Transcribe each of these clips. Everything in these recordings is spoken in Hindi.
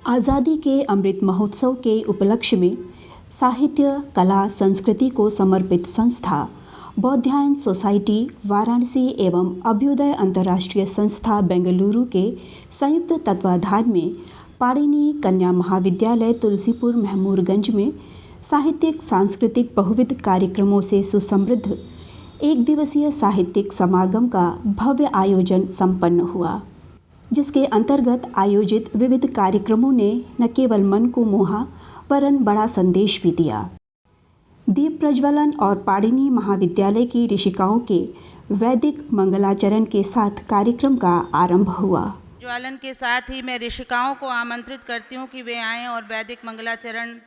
आज़ादी के अमृत महोत्सव के उपलक्ष्य में साहित्य, कला, संस्कृति को समर्पित संस्था बौद्धायन सोसाइटी वाराणसी एवं अभ्युदय अंतर्राष्ट्रीय संस्था बेंगलुरु के संयुक्त तत्वाधान में पाणिनि कन्या महाविद्यालय तुलसीपुर महमूरगंज में साहित्यिक सांस्कृतिक बहुविध कार्यक्रमों से सुसमृद्ध एक दिवसीय साहित्यिक समागम का भव्य आयोजन संपन्न हुआ, जिसके अंतर्गत आयोजित विविध कार्यक्रमों ने न केवल मन को मोहा वरन बड़ा संदेश भी दिया। दीप प्रज्वलन और पाणिनि महाविद्यालय की ऋषिकाओं के वैदिक मंगलाचरण के साथ कार्यक्रम का आरंभ हुआ। ज्वालन के साथ ही मैं ऋषिकाओं को आमंत्रित करती हूँ कि वे आएं और वैदिक मंगलाचरण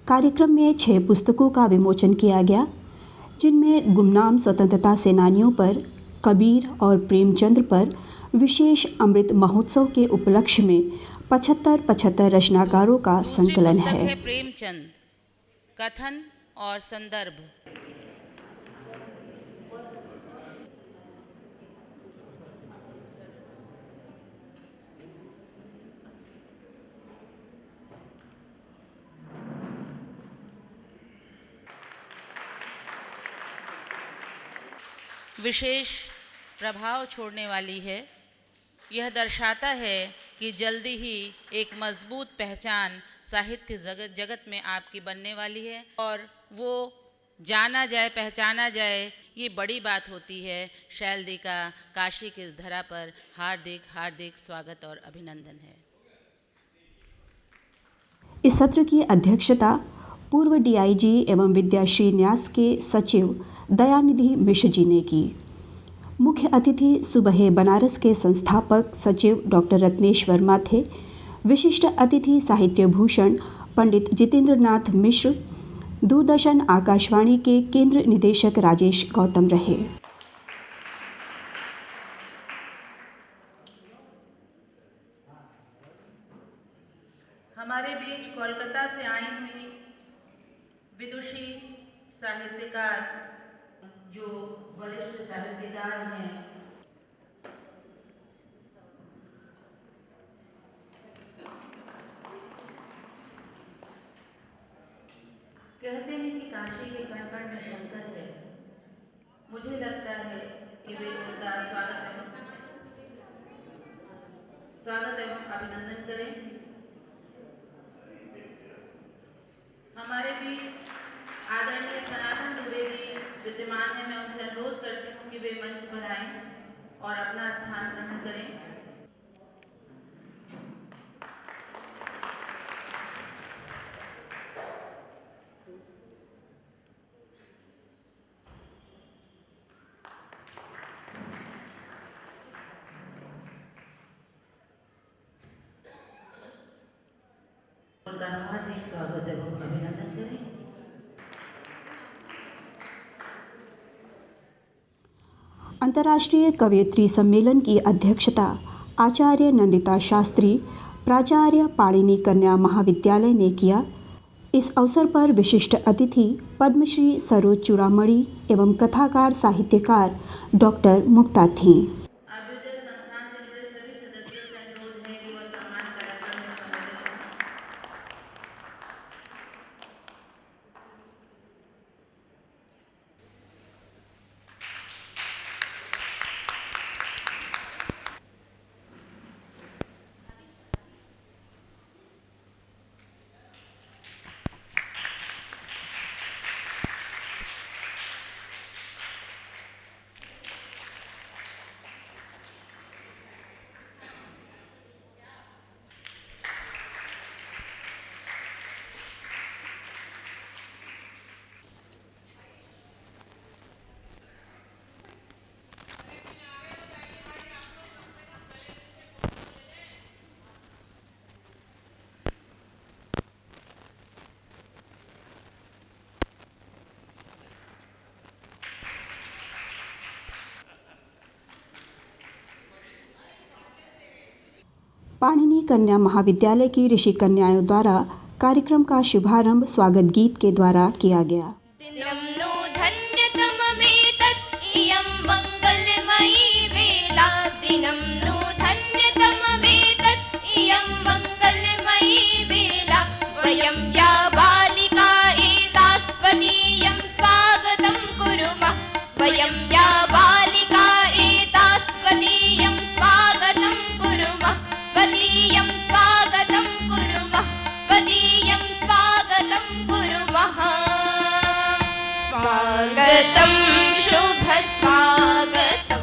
कार्यक्रम में 6 पुस्तकों का विमोचन किया गया, जिनमें गुमनाम स्वतंत्रता सेनानियों पर, कबीर और प्रेमचंद्र पर विशेष अमृत महोत्सव के उपलक्ष्य में 75 रचनाकारों का संकलन है। प्रेमचंद, कथन और संदर्भ। विशेष प्रभाव छोड़ने वाली है। यह दर्शाता है कि जल्दी ही एक मजबूत पहचान साहित्य जगत में आपकी बनने वाली है और वो जाना जाए, पहचाना जाए, ये बड़ी बात होती है। शैलदी का काशी की इस धरा पर हार्दिक हार्दिक स्वागत और अभिनंदन है। इस सत्र की अध्यक्षता पूर्व डीआईजी एवं विद्याश्री न्यास के सचिव दयानिधि मिश्र जी ने की। मुख्य अतिथि सुबह बनारस के संस्थापक सचिव डॉक्टर रत्नेश वर्मा थे। विशिष्ट अतिथि साहित्य भूषण पंडित जितेंद्र नाथ मिश्र, दूरदर्शन आकाशवाणी के केंद्र निदेशक राजेश गौतम रहे। हमारे बीच कोलकाता से आई हुई विदुषी साहित्यकार, जो वरिष्ठ साहित्यकार हैं, कहते हैं कि काशी के कण कण में शंकर है। मुझे लगता है कि वे उनका स्वागत एवं अभिनंदन करें। हमारे बीच आदरणीय सनातन दुबे जी विद्यमान है। मैं उनसे अनुरोध करती हूँ कि वे मंच पर आएं और अपना स्थान ग्रहण करें। उनका हार्दिक स्वागत एवं अभिनंदन करें। अंतर्राष्ट्रीय कवयित्री सम्मेलन की अध्यक्षता आचार्य नंदिता शास्त्री, प्राचार्य पाणिनि कन्या महाविद्यालय ने किया। इस अवसर पर विशिष्ट अतिथि पद्मश्री सरोज चूड़ामणि एवं कथाकार साहित्यकार डॉक्टर मुक्ता थीं। पाणिनि कन्या महाविद्यालय की ऋषि कन्याओं द्वारा कार्यक्रम का शुभारंभ स्वागत गीत के द्वारा किया गया। दिनं नो धन्यतममेतत् इयं मङ्गलमयी वेला दिनं नो धन्यतममेतत् इयं मङ्गलमयी वेला वयं या बालिका एतास्त्वदीयं स्वागतं कुर्मः वयं या बालिका एतास्त्वदीयं स्वागतं कुर्मः त्वदीयं स्वागतं कुर्मः त्वदीयं स्वागतं कुर्मः स्वागतं शुभ स्वागतं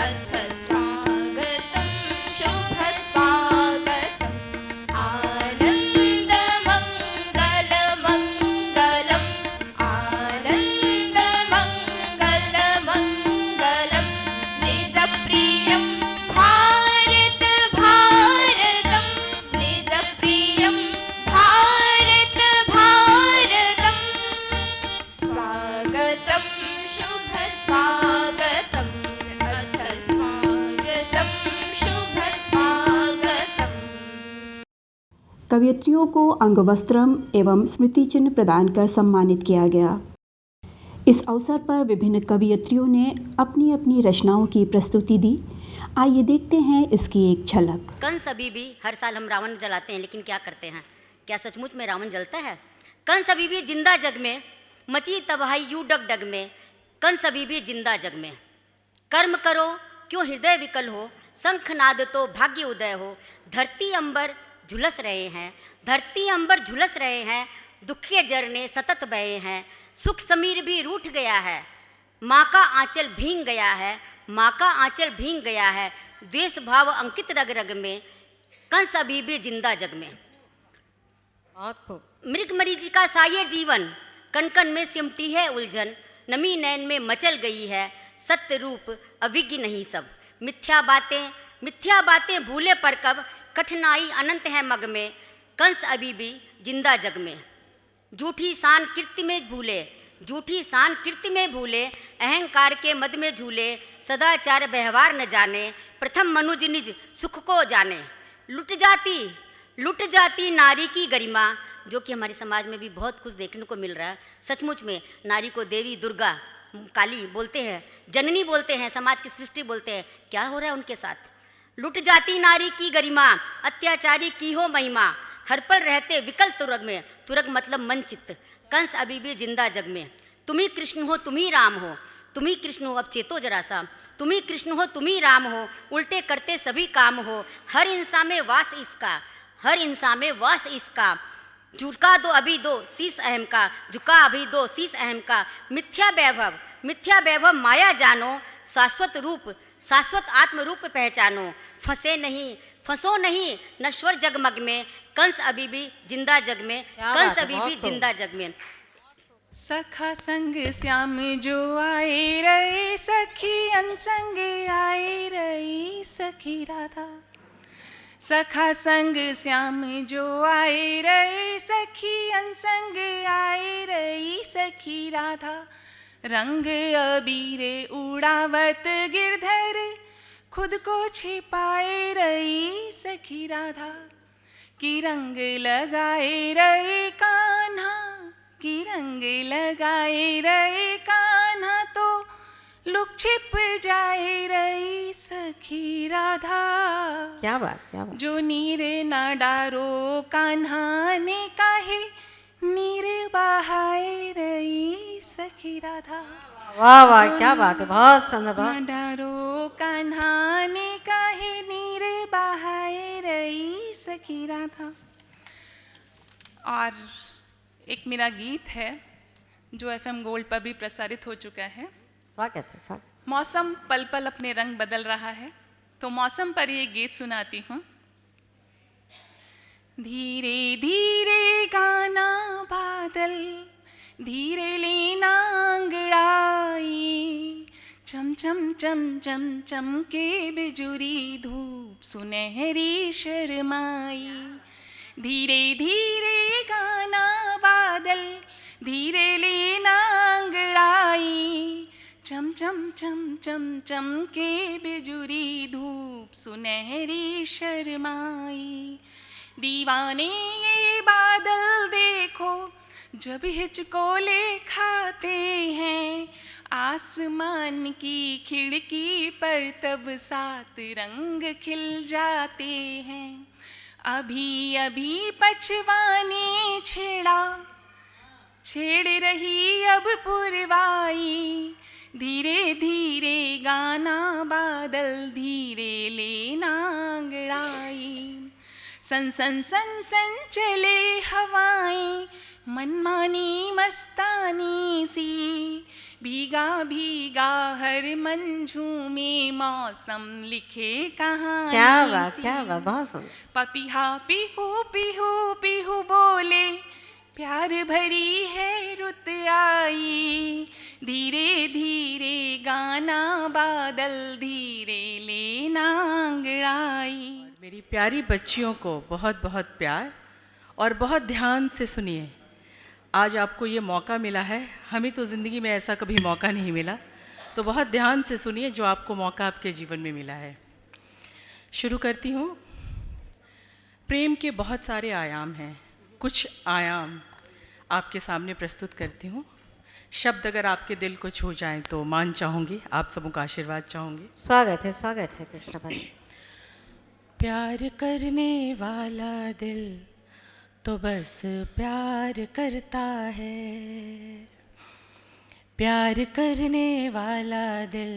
अथ स्वागतं शुभ स्वागतं आनन्द मङ्गल मङ्गलम् आनन्द मङ्गल मङ्गलं निजप्रियं भारत भारतं निजप्रियं भारत भारतम् स्वागतं शुभ स्वागतं अथ स्वागतं शुभ स्वागतम्। कवयित्रियों को अंगवस्त्रम एवं स्मृति चिन्ह प्रदान कर सम्मानित किया गया। इस अवसर पर विभिन्न कवयित्रियों ने अपनी अपनी रचनाओं की प्रस्तुति दी। आइए देखते हैं इसकी एक झलक। कंस अभी भी हर साल हम रावण जलाते हैं, लेकिन क्या करते हैं? क्या सचमुच में रावण जलता है? कंस अभी भी जिंदा जग में, मची तबाही यू डग डग में, कंस अभी भी जिंदा जग में। कर्म करो क्यों हृदय विकल हो, शंखनाद तो भाग्य उदय हो। धरती अंबर झुलस रहे हैं, धरती अंबर झुलस रहे हैं, दुख के झरने सतत बहे हैं। सुख समीर भी रूठ गया है, माँ का आंचल भींग गया है, माँ का आंचल भींग गया है। देश भाव अंकित रग रग में, कंस अभी भी जिंदा जग में। मृग मरीचिका सा ये जीवन, कण कण में सिमटी है उलझन। नमी नैन में मचल गई है, सत्य रूप अविज्ञ नहीं सब। मिथ्या बातें भूले पर कब, कठिनाई अनंत है मग में, कंस अभी भी जिंदा जग में। झूठी शान कीर्ति में भूले, झूठी शान कीर्ति में भूले, अहंकार के मद में झूले। सदाचार व्यवहार न जाने, प्रथम मनुज निज सुख को जाने। लुट जाती नारी की गरिमा, जो कि हमारे समाज में भी बहुत कुछ देखने को मिल रहा है। सचमुच में नारी को देवी दुर्गा काली बोलते हैं, जननी बोलते हैं, समाज की सृष्टि बोलते हैं। क्या हो रहा है उनके साथ? लुट जाती नारी की गरिमा, अत्याचारी की हो महिमा। हर पल रहते विकल तुरग में, तुरग मतलब मन चित्त। कंस अभी भी जिंदा जग में। तुम ही कृष्ण हो तुम ही राम हो, तुम ही कृष्ण हो, अब चेतो जरा सा। तुम ही कृष्ण हो तुम ही राम हो, उल्टे करते सभी काम हो। हर इंसान में वास इसका, हर इंसान में वास इसका। झुका दो अभी दो शीस अहम का, झुका अभी दो शीस अहम का। मिथ्या वैभव माया जानो, शाश्वत रूप शाश्वत आत्म रूप पहचानो। फंसो नहीं नश्वर जगमग में, कंस अभी भी जिंदा जग में, कंस अभी भी जिंदा जग में। सखा संग श्याम जो आए रही, सखी अनसंग आए रही सखी राधा। सखा संग श्याम जो आए रही, सखी अनसंग आए रही सखी राधा। रंग अबीरे उड़ावत गिरधर, खुद को छिपाए रही सखी राधा। की रंग लगाए रहे कान्हा, की रंग लगाए रहे कान्हा, तो लुक छिप जाए रही सखी राधा। क्या बात। जो नीर ना डारो कान्हा ने काहे, नीर बहाए रही सखी राधा। वाह वाह, क्या बात है, बहुत सुंदर। ना डारो कान्हा ने काहे, नीर बहाए रही सखी राधा। और एक मेरा गीत है जो FM गोल्ड पर भी प्रसारित हो चुका है। स्वागत है, स्वागत। मौसम पल पल अपने रंग बदल रहा है, तो मौसम पर ये गीत सुनाती हूँ। धीरे धीरे गाना बादल, धीरे लेना अंगड़ाई। चम चम चम चम चम के बिजुरी, धूप सुनहरी शर्माई। धीरे धीरे गाना बादल, धीरे लेना अंगड़ाई। चम चम चम चम चम के बिजुरी, धूप सुनहरी शर्माई। दीवाने ये बादल देखो जब हिचकोले खाते हैं, आसमान की खिड़की पर तब 7 रंग खिल जाते हैं। अभी अभी पछवाने छेड़ रही अब पुरवाई, धीरे धीरे गाना बादल धीरे लेना अंगड़ाई। सन सन सन सन चले हवाएं मनमानी मस्तानी सी, भीगा भीगा हर मन झूमे मौसम लिखे कहानी सी। क्या बात, बहुत सुंदर। पपीहा पीहू पीहू पीहू बोले, प्यार भरी है रुत आई, धीरे धीरे गाना बादल धीरे लेना अंगड़ाई। मेरी प्यारी बच्चियों को बहुत बहुत प्यार और बहुत ध्यान से सुनिए। आज आपको ये मौका मिला है, हमें तो ज़िंदगी में ऐसा कभी मौका नहीं मिला, तो बहुत ध्यान से सुनिए जो आपको मौका आपके जीवन में मिला है। शुरू करती हूँ। प्रेम के बहुत सारे आयाम हैं, कुछ आयाम आपके सामने प्रस्तुत करती हूँ। शब्द अगर आपके दिल को छू जाएं तो मान चाहूँगी, आप सबों का आशीर्वाद चाहूँगी। स्वागत है कृष्णपति। प्यार करने वाला दिल तो बस प्यार करता है, प्यार करने वाला दिल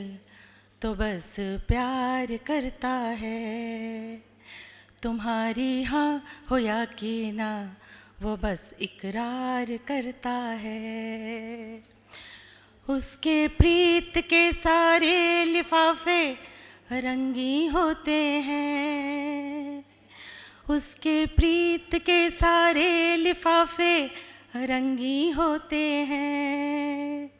तो बस प्यार करता है। तुम्हारी हाँ हो या कि ना वो बस इकरार करता है। उसके प्रीत के सारे लिफाफे रंगी होते हैं, उसके प्रीत के सारे लिफाफे रंगी होते हैं।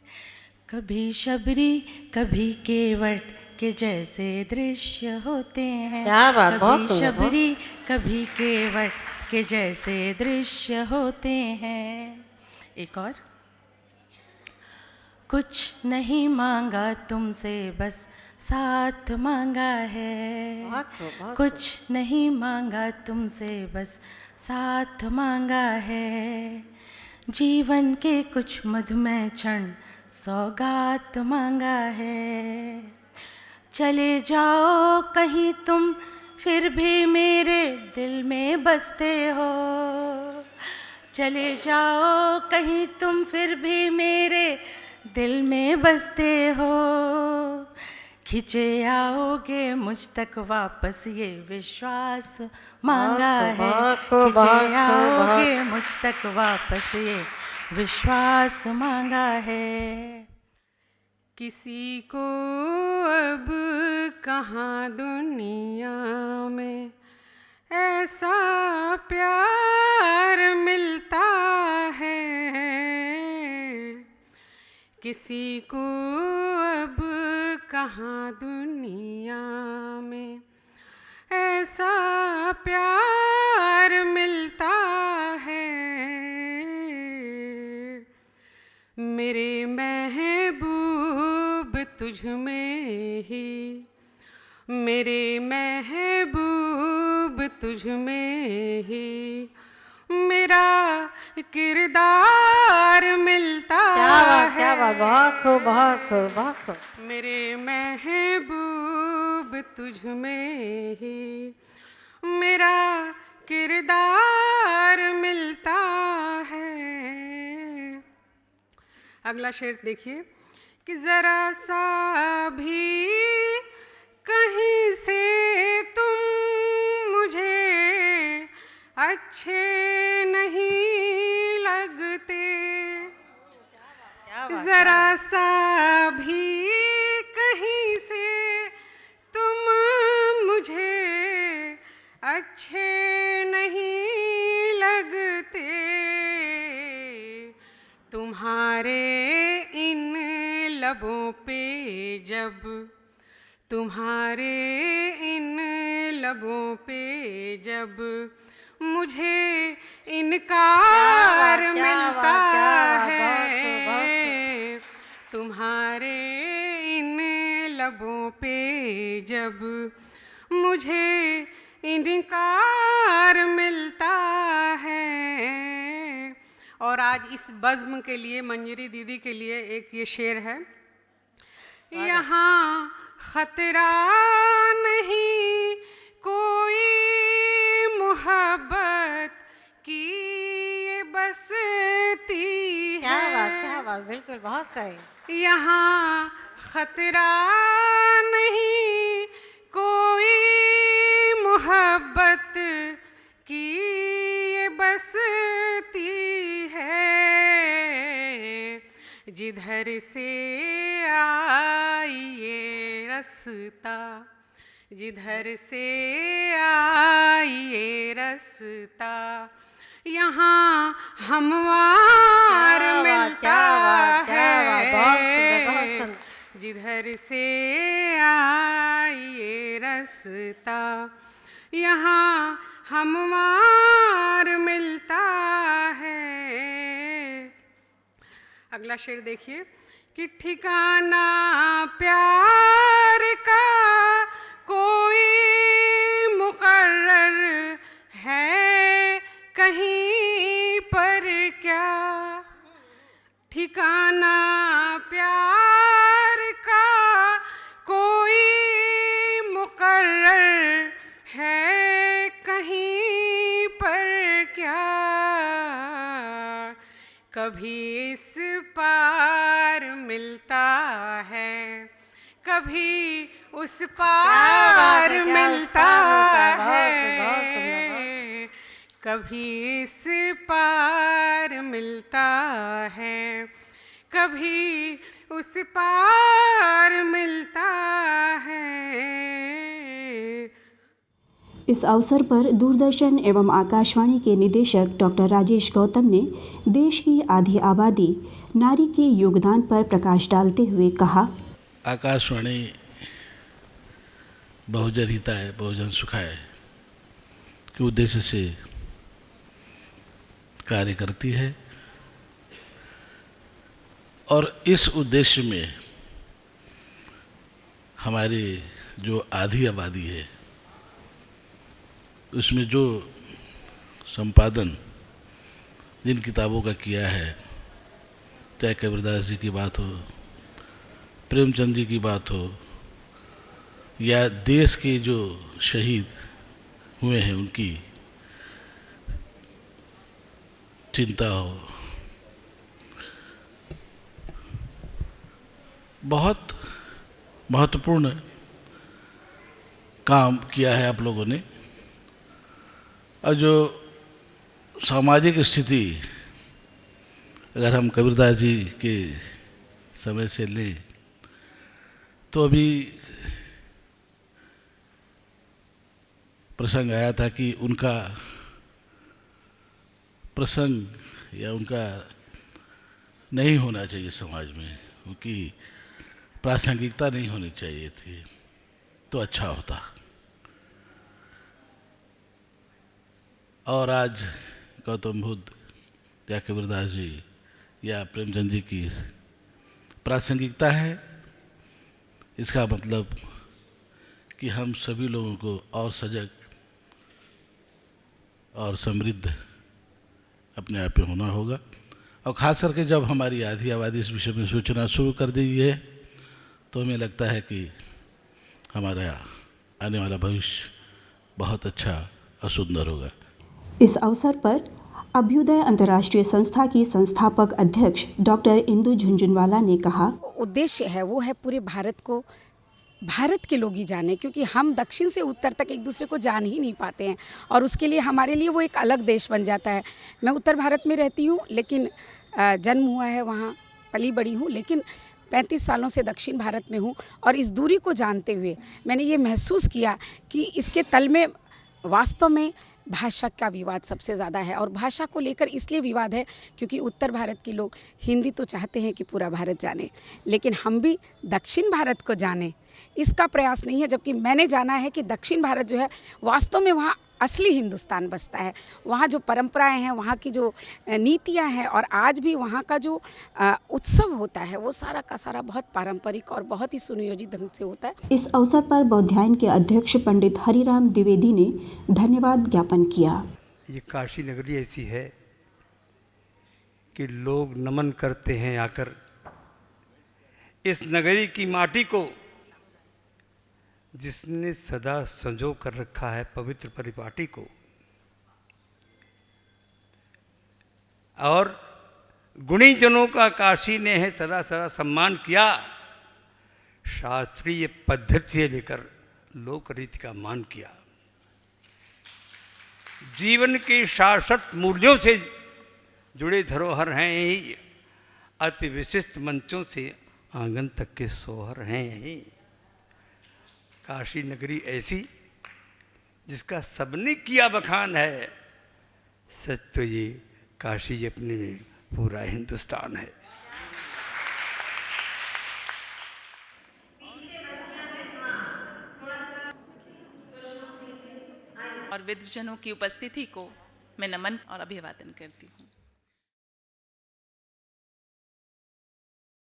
कभी शबरी कभी केवट के जैसे दृश्य होते हैं। क्या बात, बहुत कभी सुंदर, बहुत शबरी कभी केवट के जैसे दृश्य होते हैं। एक और। कुछ नहीं मांगा तुमसे बस साथ मांगा है, बहुत कुछ नहीं मांगा तुमसे बस साथ मांगा है। जीवन के कुछ मधुमय क्षण सौगात मांगा है। चले जाओ कहीं तुम फिर भी मेरे दिल में बसते हो, चले जाओ कहीं तुम फिर भी मेरे दिल में बसते हो। खिंचे आओगे मुझ तक वापस ये विश्वास मांगा है, खिंचे आओगे मुझ तक वापस ये विश्वास मांगा है। किसी को अब कहाँ दुनिया में ऐसा प्यार मिलता है, किसी को अब कहाँ दुनिया में ऐसा प्यार मिलता है। मेरे महबूब तुझ में ही, मेरे महबूब तुझ में ही मेरा किरदार मिलता है। क्या बात, बहुत खूब, बहुत खूब, बहुत खूब। मेरे महबूब तुझ में ही मेरा किरदार मिलता है। अगला शेर देखिए कि जरा सा भी कहीं से तुम मुझे अच्छे नहीं लगते, जरा सा भी कहीं से तुम मुझे अच्छे नहीं लगते। तुम्हारे इन लबों पे जब, तुम्हारे इन लबों पे जब मुझे इनकार मिलता है, तुम्हारे इन लबों पे जब मुझे इनकार मिलता है। और आज इस बज़्म के लिए मंजरी दीदी के लिए एक ये शेर है। यहाँ खतरा नहीं कोई मोहब्बत की ये बसती है। क्या बात, बिल्कुल बहुत सही। यहाँ खतरा नहीं कोई मोहब्बत की ये बसती है। जिधर से आई ये रास्ता, जिधर से आई ये रास्ता, यहाँ हमवार मिलता है। जिधर से आई ये रास्ता, यहाँ हमवार मिलता है। अगला शेर देखिए कि ठिकाना प्यार का कोई मुकर्रर है कहीं पर क्या। ठिकाना प्यार का कोई मुकर्रर है कहीं पर क्या। कभी इस पार मिलता है, कभी उस पार मिलता है। कभी इस पार मिलता है, कभी उस पार मिलता है। इस अवसर पर दूरदर्शन एवं आकाशवाणी के निदेशक डॉक्टर राजेश गौतम ने देश की आधी आबादी नारी के योगदान पर प्रकाश डालते हुए कहा, आकाशवाणी बहुजन हिताय बहुजन सुखाय के उद्देश्य से कार्य करती है और इस उद्देश्य में हमारी जो आधी आबादी है उसमें जो संपादन जिन किताबों का किया है, चाहे कबीरदास जी की बात हो, प्रेमचंद जी की बात हो, या देश के जो शहीद हुए हैं उनकी चिंता हो, बहुत महत्वपूर्ण काम किया है आप लोगों ने। और जो सामाजिक स्थिति अगर हम कबीरदास जी के समय से लें तो अभी प्रसंग आया था कि उनका प्रसंग या उनका नहीं होना चाहिए समाज में, उनकी प्रासंगिकता नहीं होनी चाहिए थी तो अच्छा होता। और आज गौतम बुद्ध या कबीरदास जी या प्रेमचंद जी की प्रासंगिकता है। इसका मतलब कि हम सभी लोगों को और सजग और समृद्ध अपने आप में होना होगा। और ख़ास करके जब हमारी आधी आबादी इस विषय में सोचना शुरू कर दी है तो हमें लगता है कि हमारा आने वाला भविष्य बहुत अच्छा और सुंदर होगा। इस अवसर पर अभ्युदय अंतर्राष्ट्रीय संस्था की संस्थापक अध्यक्ष डॉक्टर इंदु झुंझुनवाला ने कहा, उद्देश्य है वो है पूरे भारत को, भारत के लोग ही जाने, क्योंकि हम दक्षिण से उत्तर तक एक दूसरे को जान ही नहीं पाते हैं और उसके लिए हमारे लिए वो एक अलग देश बन जाता है। मैं उत्तर भारत में रहती हूँ, लेकिन जन्म हुआ है वहाँ, पली बड़ी हूँ, लेकिन 35 सालों से दक्षिण भारत में हूँ। और इस दूरी को जानते हुए मैंने ये महसूस किया कि इसके तल में वास्तव में भाषा का विवाद सबसे ज़्यादा है। और भाषा को लेकर इसलिए विवाद है क्योंकि उत्तर भारत के लोग हिंदी तो चाहते हैं कि पूरा भारत जाने, लेकिन हम भी दक्षिण भारत को जाने इसका प्रयास नहीं है। जबकि मैंने जाना है कि दक्षिण भारत जो है वास्तव में वहाँ असली हिंदुस्तान बसता है। वहाँ जो परंपराएं हैं, वहाँ की जो नीतियाँ हैं, और आज भी वहाँ का जो उत्सव होता है वो सारा का सारा बहुत पारंपरिक और बहुत ही सुनियोजित ढंग से होता है। इस अवसर पर बौद्धायन के अध्यक्ष पंडित हरिराम द्विवेदी ने धन्यवाद ज्ञापन किया। ये काशी नगरी ऐसी है कि लोग नमन करते हैं आकर। इस नगरी की माटी को जिसने सदा संजो कर रखा है, पवित्र परिपाटी को, और गुणी जनों का काशी ने है सदा सदा सम्मान किया। शास्त्रीय पद्धति से लेकर लोक रीति का मान किया। जीवन के शाश्वत मूल्यों से जुड़े धरोहर हैं यही। अति विशिष्ट मंचों से आंगन तक के सोहर हैं यही। काशी नगरी ऐसी जिसका सबने किया बखान है। सच तो ये काशी अपने में पूरा हिंदुस्तान है। और विद्वजनों की उपस्थिति को मैं नमन और अभिवादन करती हूँ।